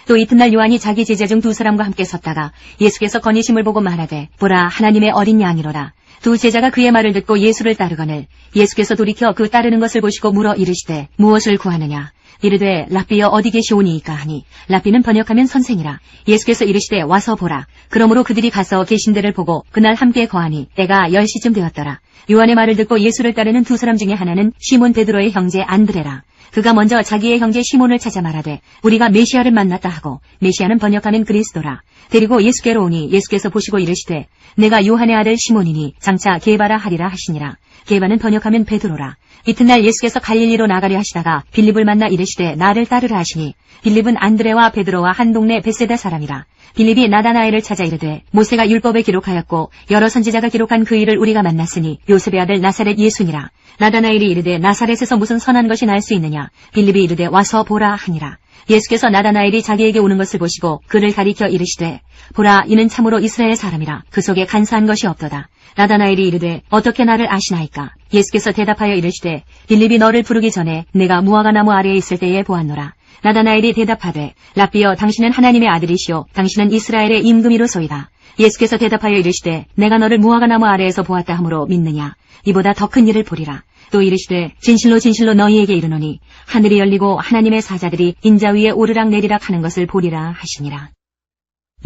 또 이튿날 요한이 자기 제자 중 두 사람과 함께 섰다가 예수께서 거니심을 보고 말하되 보라 하나님의 어린 양이로라. 두 제자가 그의 말을 듣고 예수를 따르거늘 예수께서 돌이켜 그 따르는 것을 보시고 물어 이르시되 무엇을 구하느냐. 이르되 랍비여 어디 계시오니이까 하니 랍비는 번역하면 선생이라. 예수께서 이르시되 와서 보라. 그러므로 그들이 가서 계신 데를 보고 그날 함께 거하니 때가 10시쯤 되었더라. 요한의 말을 듣고 예수를 따르는 두 사람 중에 하나는 시몬 베드로의 형제 안드레라. 그가 먼저 자기의 형제 시몬을 찾아 말하되 우리가 메시아를 만났다 하고 메시아는 번역하면 그리스도라. 데리고 예수께로 오니 예수께서 보시고 이르시되 내가 요한의 아들 시몬이니 장차 게바라 하리라 하시니라. 게바는 번역하면 베드로라. 이튿날 예수께서 갈릴리로 나가려 하시다가 빌립을 만나 이르시되 나를 따르라 하시니 빌립은 안드레와 베드로와 한 동네 벳세다 사람이라. 빌립이 나다나엘을 찾아 이르되 모세가 율법에 기록하였고 여러 선지자가 기록한 그 일을 우리가 만났으니 요셉의 아들 나사렛 예수니라. 나다나엘이 이르되 나사렛에서 무슨 선한 것이 날 수 있느냐. 빌립이 이르되 와서 보라 하니라. 예수께서 나다나엘이 자기에게 오는 것을 보시고 그를 가리켜 이르시되 보라 이는 참으로 이스라엘 사람이라. 그 속에 간사한 것이 없도다. 나다나엘이 이르되 어떻게 나를 아시나이까. 예수께서 대답하여 이르시되 빌립이 너를 부르기 전에 내가 무화과 나무 아래에 있을 때에 보았노라. 나다나엘이 대답하되 랍비여 당신은 하나님의 아들이시오 당신은 이스라엘의 임금이로소이다. 예수께서 대답하여 이르시되 내가 너를 무화과 나무 아래에서 보았다 하므로 믿느냐. 이보다 더 큰 일을 보리라. 또 이르시되 진실로 진실로 너희에게 이르노니 하늘이 열리고 하나님의 사자들이 인자 위에 오르락 내리락 하는 것을 보리라 하시니라.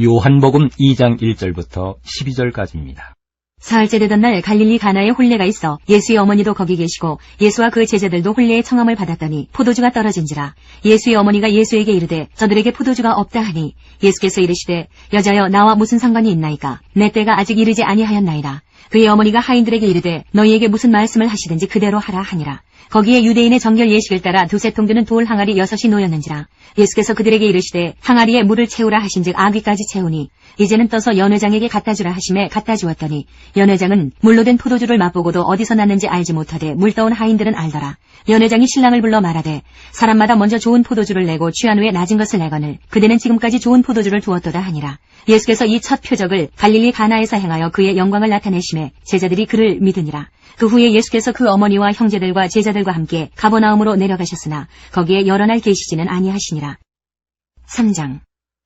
요한복음 2장 1절부터 12절까지입니다. 사흘째 되던 날 갈릴리 가나에 혼례가 있어 예수의 어머니도 거기 계시고 예수와 그 제자들도 혼례의 청함을 받았더니 포도주가 떨어진지라. 예수의 어머니가 예수에게 이르되 저들에게 포도주가 없다 하니 예수께서 이르시되 여자여 나와 무슨 상관이 있나이까. 내 때가 아직 이르지 아니하였나이다. 그의 어머니가 하인들에게 이르되 너희에게 무슨 말씀을 하시든지 그대로 하라 하니라. 거기에 유대인의 정결 예식을 따라 두세 통 드는 돌 항아리 6이 놓였는지라. 예수께서 그들에게 이르시되 항아리에 물을 채우라 하신즉 아귀까지 채우니 이제는 떠서 연회장에게 갖다 주라 하심에 갖다 주었더니 연회장은 물로 된 포도주를 맛보고도 어디서 났는지 알지 못하되 물 떠온 하인들은 알더라. 연회장이 신랑을 불러 말하되 사람마다 먼저 좋은 포도주를 내고 취한 후에 낮은 것을 내거늘 그대는 지금까지 좋은 포도주를 두었도다 하니라. 예수께서 이 첫 표적을 갈릴리 가나에서 행하여 그의 영광을 나타내심에 제자들이 그를 믿으니라. 그 후에 예수께서 그 어머니와 형제들과 제자들과 함께 가버나움으로 내려가셨으나 거기에 여러 날 계시지는 아니하시니라. 3장.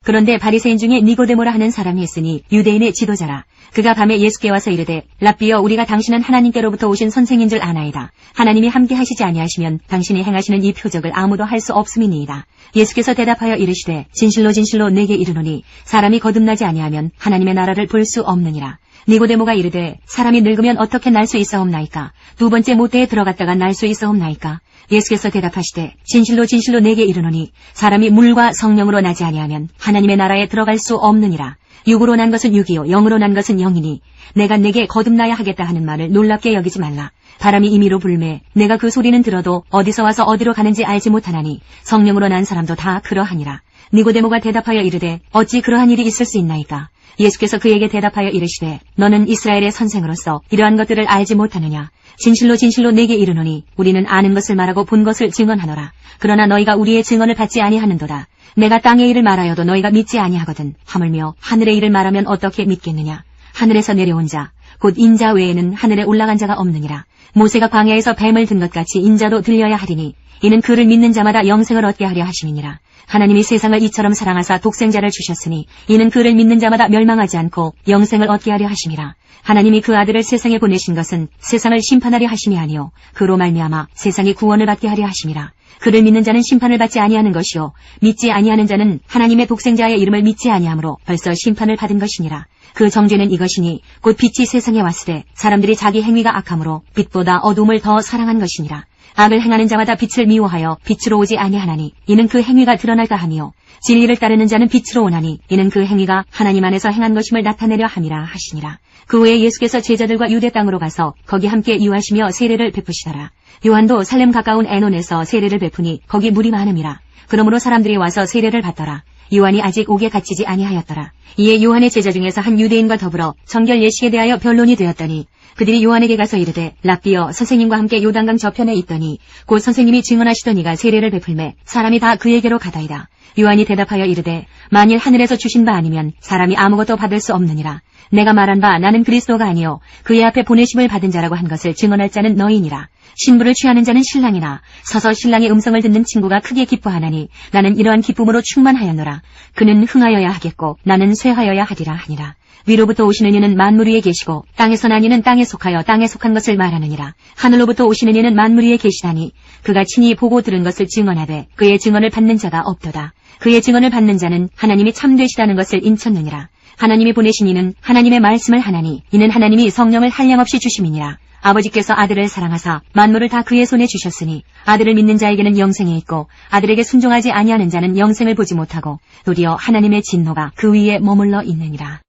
그런데 바리새인 중에 니고데모라 하는 사람이 있으니 유대인의 지도자라. 그가 밤에 예수께 와서 이르되 랍비여 우리가 당신은 하나님께로부터 오신 선생인 줄 아나이다. 하나님이 함께 하시지 아니하시면 당신이 행하시는 이 표적을 아무도 할 수 없음이니이다. 예수께서 대답하여 이르시되 진실로 진실로 내게 이르노니 사람이 거듭나지 아니하면 하나님의 나라를 볼 수 없느니라. 니고데모가 이르되 사람이 늙으면 어떻게 날 수 있사옵나이까. 두 번째 모태에 들어갔다가 날 수 있사옵나이까. 예수께서 대답하시되 진실로 진실로 내게 이르노니 사람이 물과 성령으로 나지 아니하면 하나님의 나라에 들어갈 수 없느니라. 육으로 난 것은 육이요 영으로 난 것은 영이니 내가 내게 거듭나야 하겠다 하는 말을 놀랍게 여기지 말라. 바람이 임의로 불매 내가 그 소리는 들어도 어디서 와서 어디로 가는지 알지 못하나니 성령으로 난 사람도 다 그러하니라. 니고데모가 대답하여 이르되 어찌 그러한 일이 있을 수 있나이까. 예수께서 그에게 대답하여 이르시되 너는 이스라엘의 선생으로서 이러한 것들을 알지 못하느냐. 진실로 진실로 내게 이르노니 우리는 아는 것을 말하고 본 것을 증언하노라. 그러나 너희가 우리의 증언을 받지 아니하는도다. 내가 땅의 일을 말하여도 너희가 믿지 아니하거든. 하물며 하늘의 일을 말하면 어떻게 믿겠느냐. 하늘에서 내려온 자 곧 인자 외에는 하늘에 올라간 자가 없느니라. 모세가 광야에서 뱀을 든 것 같이 인자도 들려야 하리니 이는 그를 믿는 자마다 영생을 얻게 하려 하심이니라. 하나님이 세상을 이처럼 사랑하사 독생자를 주셨으니 이는 그를 믿는 자마다 멸망하지 않고 영생을 얻게 하려 하심이라. 하나님이 그 아들을 세상에 보내신 것은 세상을 심판하려 하심이 아니요 그로 말미암아 세상이 구원을 받게 하려 하심이라. 그를 믿는 자는 심판을 받지 아니하는 것이요 믿지 아니하는 자는 하나님의 독생자의 이름을 믿지 아니하므로 벌써 심판을 받은 것이니라. 그 정죄는 이것이니 곧 빛이 세상에 왔으되 사람들이 자기 행위가 악함으로 빛보다 어둠을 더 사랑한 것이니라. 악을 행하는 자마다 빛을 미워하여 빛으로 오지 아니하나니 이는 그 행위가 드러날까 함이요 진리를 따르는 자는 빛으로 오나니 이는 그 행위가 하나님 안에서 행한 것임을 나타내려 함이라 하시니라. 그 후에 예수께서 제자들과 유대 땅으로 가서 거기 함께 유하시며 세례를 베푸시더라. 요한도 살렘 가까운 에논에서 세례를 베푸니 거기 물이 많음이라. 그러므로 사람들이 와서 세례를 받더라. 요한이 아직 옥에 갇히지 아니하였더라. 이에 요한의 제자 중에서 한 유대인과 더불어 정결 예식에 대하여 변론이 되었더니 그들이 요한에게 가서 이르되 랍비여 선생님과 함께 요단강 저편에 있더니 곧 선생님이 증언하시던 이가 세례를 베풀매 사람이 다 그에게로 가다이다. 요한이 대답하여 이르되 만일 하늘에서 주신 바 아니면 사람이 아무것도 받을 수 없느니라. 내가 말한 바 나는 그리스도가 아니요 그의 앞에 보내심을 받은 자라고 한 것을 증언할 자는 너희니라. 신부를 취하는 자는 신랑이나 서서 신랑의 음성을 듣는 친구가 크게 기뻐하나니 나는 이러한 기쁨으로 충만하였노라. 그는 흥하여야 하겠고 나는 쇠하여야 하리라 하니라. 위로부터 오시는 이는 만물 위에 계시고 땅에서 난 이는 땅에 속하여 땅에 속한 것을 말하느니라. 하늘로부터 오시는 이는 만물 위에 계시다니 그가 친히 보고 들은 것을 증언하되 그의 증언을 받는 자가 없도다. 그의 증언을 받는 자는 하나님이 참되시다는 것을 인쳤느니라. 하나님이 보내신 이는 하나님의 말씀을 하나니 이는 하나님이 성령을 한량없이 주심이니라. 아버지께서 아들을 사랑하사 만물을 다 그의 손에 주셨으니 아들을 믿는 자에게는 영생이 있고 아들에게 순종하지 아니하는 자는 영생을 보지 못하고 도리어 하나님의 진노가 그 위에 머물러 있느니라.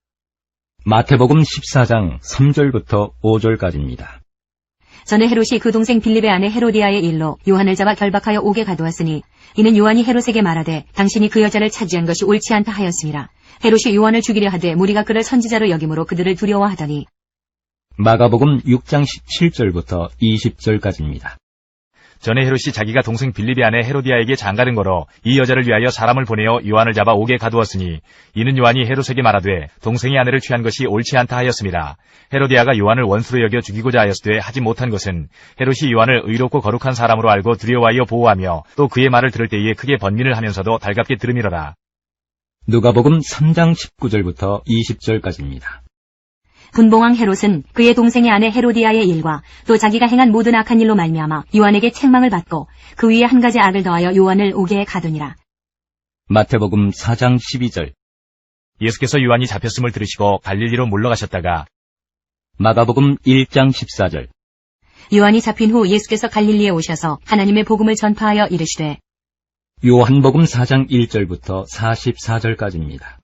마태복음 14장 3절부터 5절까지입니다. 전에 헤롯이 그 동생 빌립의 아내 헤로디아의 일로 요한을 잡아 결박하여 옥에 가두었으니 이는 요한이 헤롯에게 말하되 당신이 그 여자를 차지한 것이 옳지 않다 하였습니다. 헤롯이 요한을 죽이려 하되 무리가 그를 선지자로 여김으로 그들을 두려워하더니 마가복음 6장 17절부터 20절까지입니다. 전에 헤롯이 자기가 동생 빌립의 아내 헤로디아에게 장가든 거로 이 여자를 위하여 사람을 보내어 요한을 잡아 옥에 가두었으니 이는 요한이 헤롯에게 말하되 동생의 아내를 취한 것이 옳지 않다 하였습니다. 헤로디아가 요한을 원수로 여겨 죽이고자 하였으되 하지 못한 것은 헤롯이 요한을 의롭고 거룩한 사람으로 알고 두려워하여 보호하며 또 그의 말을 들을 때에 크게 번민을 하면서도 달갑게 들음이러라. 누가복음 3장 19절부터 20절까지입니다. 분봉왕 헤롯은 그의 동생의 아내 헤로디아의 일과 또 자기가 행한 모든 악한 일로 말미암아 요한에게 책망을 받고 그 위에 한 가지 악을 더하여 요한을 옥에 가두니라. 마태복음 4장 12절, 예수께서 요한이 잡혔음을 들으시고 갈릴리로 물러가셨다가 마가복음 1장 14절, 요한이 잡힌 후 예수께서 갈릴리에 오셔서 하나님의 복음을 전파하여 이르시되 요한복음 4장 1절부터 44절까지입니다.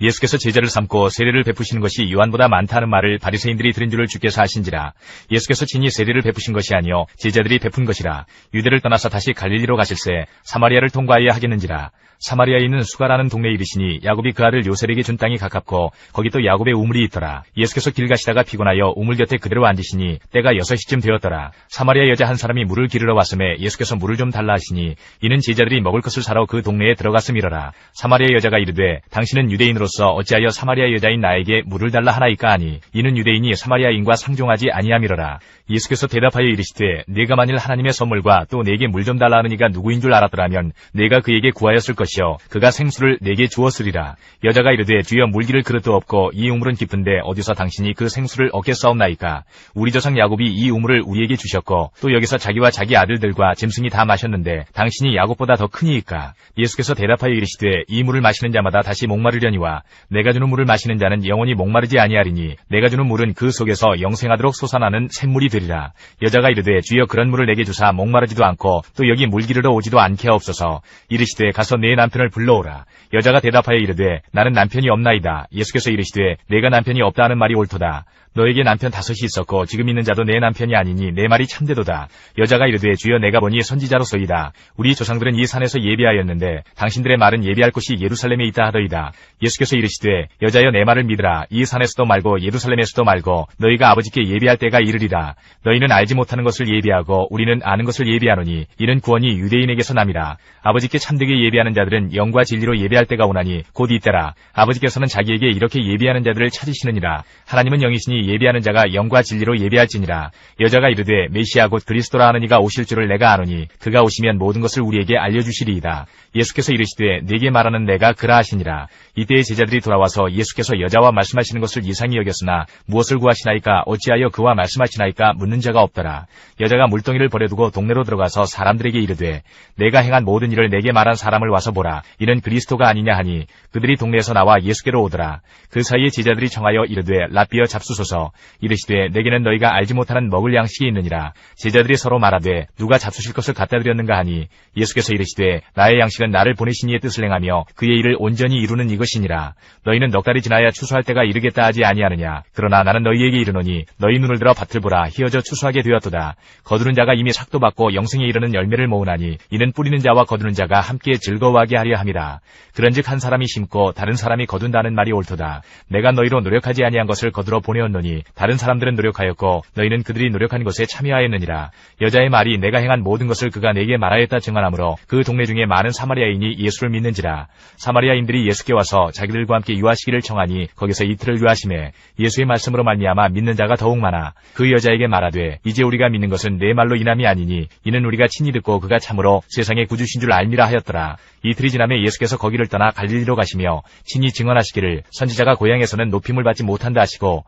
예수께서 제자를 삼고 세례를 베푸시는 것이 요한보다 많다는 말을 바리새인들이 들은 줄을 주께서 아신지라. 예수께서 친히 세례를 베푸신 것이 아니요 제자들이 베푼 것이라. 유대를 떠나서 다시 갈릴리로 가실새 사마리아를 통과해야 하겠는지라. 사마리아에 있는 수가라는 동네에 이르시니 야곱이 그 아들 요셉에게 준 땅이 가깝고 거기 또 야곱의 우물이 있더라. 예수께서 길 가시다가 피곤하여 우물 곁에 그대로 앉으시니 때가 6시쯤 되었더라. 사마리아 여자 한 사람이 물을 기르러 왔음에 예수께서 물을 좀 달라 하시니 이는 제자들이 먹을 것을 사러 그 동네에 들어갔음이러라. 사마리아 여자가 이르되 당신은 유대인으로서 어찌하여 사마리아 여자인 나에게 물을 달라 하나이까 하니 이는 유대인이 사마리아인과 상종하지 아니함이러라. 예수께서 대답하여 이르시되 네가 만일 하나님의 선물과 또 내게 물 좀 달라 하는 이가 누구인 줄 알았더라면 내가 그에게 구하였을 것이요 그가 생수를 내게 주었으리라. 여자가 이르되 주여 물기를 그릇도 없고 이 우물은 깊은데 어디서 당신이 그 생수를 얻겠사옵나이까. 우리 조상 야곱이 이 우물을 우리에게 주셨고 또 여기서 자기와 자기 아들들과 짐승이 다 마셨는데 당신이 야곱보다 더 크니이까. 예수께서 대답하여 이르시되 이 물을 마시는 자마다 다시 목마르려니와 내가 주는 물을 마시는 자는 영원히 목마르지 아니하리니 내가 주는 물은 그 속에서 영생하도록 솟아나는 샘물이 되리라. 여자가 이르되 주여 그런 물을 내게 주사 목마르지도 않고 또 여기 물 기르러 오지도 않게 하옵소서. 이르시되 가서 내 남편을 불러오라. 여자가 대답하여 이르되 나는 남편이 없나이다. 예수께서 이르시되 내가 남편이 없다 하는 말이 옳도다. 너에게 남편 5이 있었고 지금 있는 자도 내 남편이 아니니 내 말이 참되도다. 여자가 이르되 주여 내가 보니 선지자로소이다. 우리 조상들은 이 산에서 예배하였는데 당신들의 말은 예배할 곳이 예루살렘에 있다 하더이다. 예수께서 예수께서 이르시되 여자여 내 말을 믿으라. 이 산에서도 말고 예루살렘에서도 말고 너희가 아버지께 예비할 때가 이르리라. 너희는 알지 못하는 것을 예비하고 우리는 아는 것을 예비하노니 이는 구원이 유대인에게서 남이라. 아버지께 참되게 예비하는 자들은 영과 진리로 예비할 때가 오나니 곧 이때라. 아버지께서는 자기에게 이렇게 예비하는 자들을 찾으시느니라. 하나님은 영이시니 예비하는 자가 영과 진리로 예비할지니라. 여자가 이르되 메시아 곧 그리스도라 하는 이가 오실 줄을 내가 아노니 그가 오시면 모든 것을 우리에게 알려주시리이다. 예수께서 이르시되 네게 말하는 내가 그라 하시니라. 이때의 제자들이 돌아와서 예수께서 여자와 말씀하시는 것을 이상히 여겼으나 무엇을 구하시나이까 어찌하여 그와 말씀하시나이까 묻는 자가 없더라. 여자가 물동이를 버려두고 동네로 들어가서 사람들에게 이르되 내가 행한 모든 일을 내게 말한 사람을 와서 보라. 이는 그리스도가 아니냐 하니 그들이 동네에서 나와 예수께로 오더라. 그 사이에 제자들이 청하여 이르되 랍비여 잡수소서. 이르시되 내게는 너희가 알지 못하는 먹을 양식이 있느니라. 제자들이 서로 말하되 누가 잡수실 것을 갖다 드렸는가 하니 예수께서 이르시되 나의 양식은 나를 보내신 이의 뜻을 행하며 그의 일을 온전히 이루는 이것이니라. 너희는 넉 달이 지나야 추수할 때가 이르겠다 하지 아니하느냐. 그러나 나는 너희에게 이르노니 너희 눈을 들어 밭을 보라. 희어져 추수하게 되었도다. 거두는 자가 이미 삭도 받고 영생에 이르는 열매를 모으나니 이는 뿌리는 자와 거두는 자가 함께 즐거워하게 하려 함이라. 그런즉 한 사람이 심고 다른 사람이 거둔다는 말이 옳도다. 내가 너희로 노력하지 아니한 것을 거두러 보내었노니 다른 사람들은 노력하였고 너희는 그들이 노력한 것에 참여하였느니라. 여자의 말이 내가 행한 모든 것을 그가 내게 말하였다 증언하므로 그 동네 중에 많은 사마리아인이 예수를 믿는지라. 사마리아인들이 예수께 와서 자기들과 함께 유하시기를 청하니 거기서 이틀을 유하심에 예수의 말씀으로 말미암아 믿는 자가 더욱 많아. 그 여자에게 말하되 이제 우리가 믿는 것은 내 말로 인함이 아니니 이는 우리가 친히 듣고 그가 참으로 세상의 구주신 줄 알미라 하였더라. 이틀이 지나매 예수께서 거기를 떠나 갈릴리로 가시며 친히 증언하시기를 선지자가 고향에서는 높임을 받지 못한다 하시고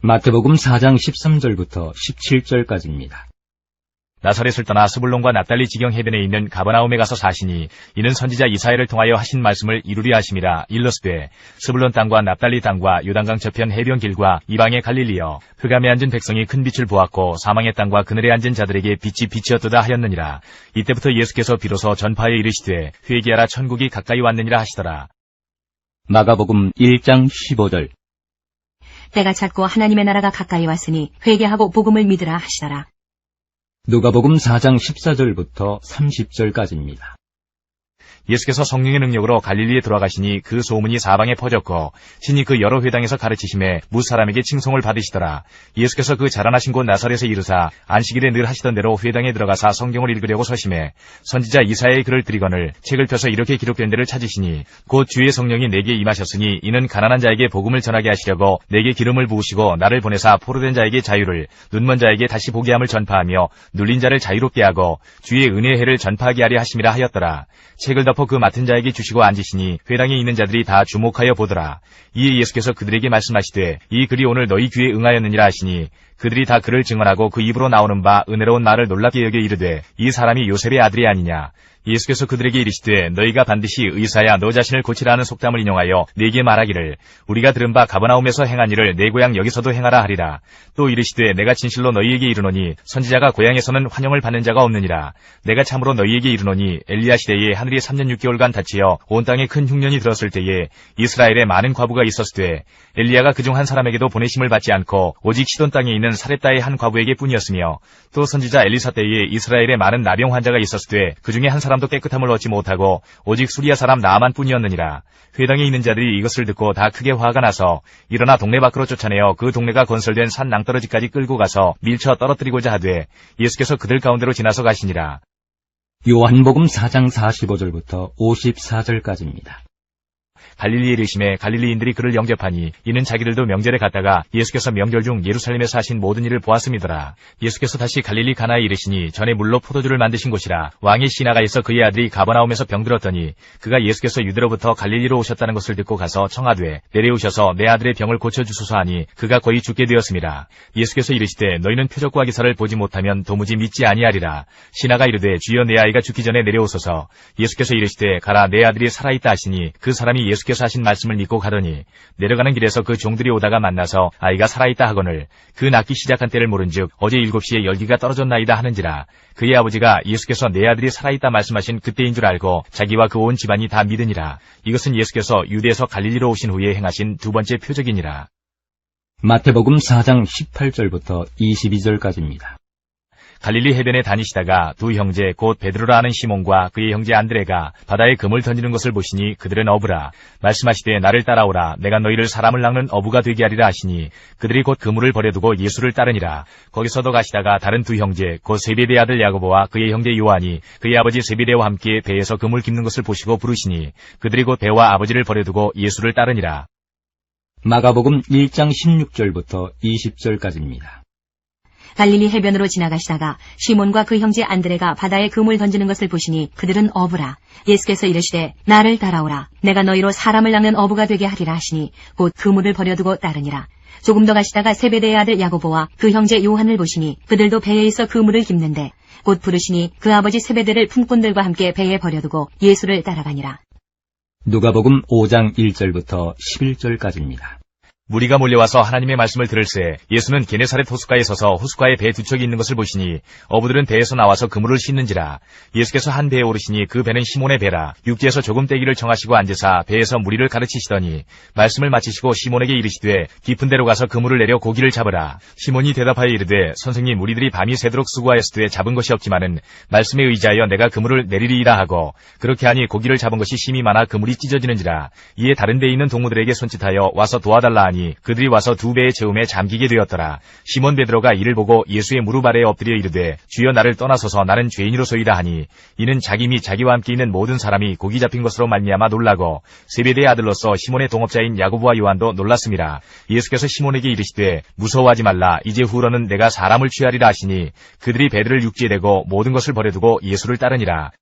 마태복음 4장 13절부터 17절까지입니다. 나사렛을 떠나 스불론과 납달리 지경 해변에 있는 가버나움에 가서 사시니 이는 선지자 이사야를 통하여 하신 말씀을 이루려 하심이라. 일러스되 스불론 땅과 납달리 땅과 요단강 저편 해변 길과 이방의 갈릴리여 흑암에 앉은 백성이 큰 빛을 보았고 사망의 땅과 그늘에 앉은 자들에게 빛이 빛이었도다 하였느니라. 이때부터 예수께서 비로소 전파에 이르시되 회개하라 천국이 가까이 왔느니라 하시더라. 마가복음 1장 15절 때가 찼고 하나님의 나라가 가까이 왔으니 회개하고 복음을 믿으라 하시더라. 누가복음 4장 14절부터 30절까지입니다. 예수께서 성령의 능력으로 갈릴리에 돌아가시니 그 소문이 사방에 퍼졌고 친히 그 여러 회당에서 가르치심에 무사람에게 칭송을 받으시더라. 예수께서 그 자라나신 곳 나사렛에 이르사 안식일에 늘 하시던 대로 회당에 들어가사 성경을 읽으려고 서심해 선지자 이사야의 글을 들이거늘 책을 펴서 이렇게 기록된 데를 찾으시니 곧 주의 성령이 내게 임하셨으니 이는 가난한 자에게 복음을 전하게 하시려고 내게 기름을 부으시고 나를 보내사 포로된 자에게 자유를 눈먼 자에게 다시 보게 함을 전파하며 눌린 자를 자유롭게 하고 주의 은혜의 해를 전파하게 하려 하심이라 하였더라. 책을 덮어 그 맡은 자에게 주시고 앉으시니 회당에 있는 자들이 다 주목하여 보더라. 이에 예수께서 그들에게 말씀하시되 이 글이 오늘 너희 귀에 응하였느니라 하시니 그들이 다 그를 증언하고 그 입으로 나오는 바 은혜로운 말을 놀랍게 여겨 이르되 이 사람이 요셉의 아들이 아니냐. 예수께서 그들에게 이르시되 너희가 반드시 의사야 너 자신을 고치라 하는 속담을 인용하여 네게 말하기를 우리가 들은 바 가버나움에서 행한 일을 내 고향 여기서도 행하라 하리라. 또 이르시되 내가 진실로 너희에게 이르노니 선지자가 고향에서는 환영을 받는 자가 없느니라. 내가 참으로 너희에게 이르노니 엘리야 시대에 하늘이 3년 6개월간 닫히어 온 땅에 큰 흉년이 들었을 때에 이스라엘에 많은 과부가 있었으되 엘리야가 그중 한 사람에게도 보내심을 받지 않고 오직 시돈 땅에 있는 사렙다의 한 과부에게 뿐이었으며 또 선지자 엘리사 때에 이스라엘에 많은 나병 환자가 있었으되 그중에 한 사람도 깨끗함을 얻지 못하고 오직 수리아 사람 나아만 뿐이었느니라. 회당에 있는 자들이 이것을 듣고 다 크게 화가 나서 일어나 동네 밖으로 쫓아내어 그 동네가 건설된 산 낭떠러지까지 끌고 가서 밀쳐 떨어뜨리고자 하되 예수께서 그들 가운데로 지나서 가시니라. 요한복음 4장 45절부터 54절까지입니다. 갈릴리에 이르심에 갈릴리인들이 그를 영접하니 이는 자기들도 명절에 갔다가 예수께서 명절 중 예루살렘에서 하신 모든 일을 보았음이더라. 예수께서 다시 갈릴리 가나에 이르시니 전에 물로 포도주를 만드신 곳이라. 왕의 시나가 있어 그의 아들이 가버나움에서 병들었더니 그가 예수께서 유대로부터 갈릴리로 오셨다는 것을 듣고 가서 청하되 내려오셔서 내 아들의 병을 고쳐주소서 하니 그가 거의 죽게 되었음이라. 예수께서 이르시되 너희는 표적과 기사를 보지 못하면 도무지 믿지 아니하리라. 시나가 이르되 주여 내 아이가 죽기 전에 내려오소서. 예수께서 이르시되 가라 내 아들이 살아있다 하시니 그 사람이 예수께서 하신 말씀을 믿고 가더니 내려가는 길에서 그 종들이 오다가 만나서 아이가 살아있다 하거늘 그 낳기 시작한 때를 모른즉 어제 7시에 열기가 떨어졌나이다 하는지라. 그의 아버지가 예수께서 내 아들이 살아있다 말씀하신 그때인 줄 알고 자기와 그 온 집안이 다 믿으니라. 이것은 예수께서 유대에서 갈릴리로 오신 후에 행하신 두 번째 표적이니라. 마태복음 4장 18절부터 22절까지입니다. 갈릴리 해변에 다니시다가 두 형제 곧 베드로라 하는 시몬과 그의 형제 안드레가 바다에 금을 던지는 것을 보시니 그들은 어부라. 말씀하시되 나를 따라오라. 내가 너희를 사람을 낚는 어부가 되게 하리라 하시니 그들이 곧 그물을 버려두고 예수를 따르니라. 거기서도 가시다가 다른 두 형제 곧 세베대의 아들 야고보와 그의 형제 요한이 그의 아버지 세베대와 함께 배에서 그물 깁는 것을 보시고 부르시니 그들이 곧 배와 아버지를 버려두고 예수를 따르니라. 마가복음 1장 16절부터 20절까지입니다. 갈릴리 해변으로 지나가시다가 시몬과 그 형제 안드레가 바다에 그물 던지는 것을 보시니 그들은 어부라. 예수께서 이르시되 나를 따라오라. 내가 너희로 사람을 낚는 어부가 되게 하리라 하시니 곧 그물을 버려두고 따르니라. 조금 더 가시다가 세베대의 아들 야고보와 그 형제 요한을 보시니 그들도 배에 있어 그물을 깁는데 곧 부르시니 그 아버지 세베대를 품꾼들과 함께 배에 버려두고 예수를 따라가니라. 누가복음 5장 1절부터 11절까지입니다. 무리가 몰려와서 하나님의 말씀을 들을새 예수는 게네사렛 호숫가에 서서 호숫가에 배 두 척이 있는 것을 보시니 어부들은 배에서 나와서 그물을 씻는지라. 예수께서 한 배에 오르시니 그 배는 시몬의 배라. 육지에서 조금 떼기를 정하시고 앉으사 배에서 무리를 가르치시더니 말씀을 마치시고 시몬에게 이르시되 깊은 데로 가서 그물을 내려 고기를 잡으라. 시몬이 대답하여 이르되 선생님 우리들이 밤이 새도록 수고하였으되 잡은 것이 없지만은 말씀에 의지하여 내가 그물을 내리리이다 하고 그렇게 하니 고기를 잡은 것이 심이 많아 그물이 찢어지는지라. 이에 다른 데에 있는 동무들에게 손짓하여 와서 도와달라 하니 그들이 와서 두 배의 채움에 잠기게 되었더라. 시몬 베드로가 이를 보고 예수의 무릎 아래에 엎드려 이르되 주여 나를 떠나소서 나는 죄인으로소이다 하니 이는 자기 및 자기와 함께 있는 모든 사람이 고기 잡힌 것으로 말미암아 놀라고 세베대의 아들로서 시몬의 동업자인 야고보와 요한도 놀랐습니다. 예수께서 시몬에게 이르시되 무서워하지 말라. 이제 후로는 내가 사람을 취하리라 하시니 그들이 배를 육지에 대고 모든 것을 버려두고 예수를 따르니라.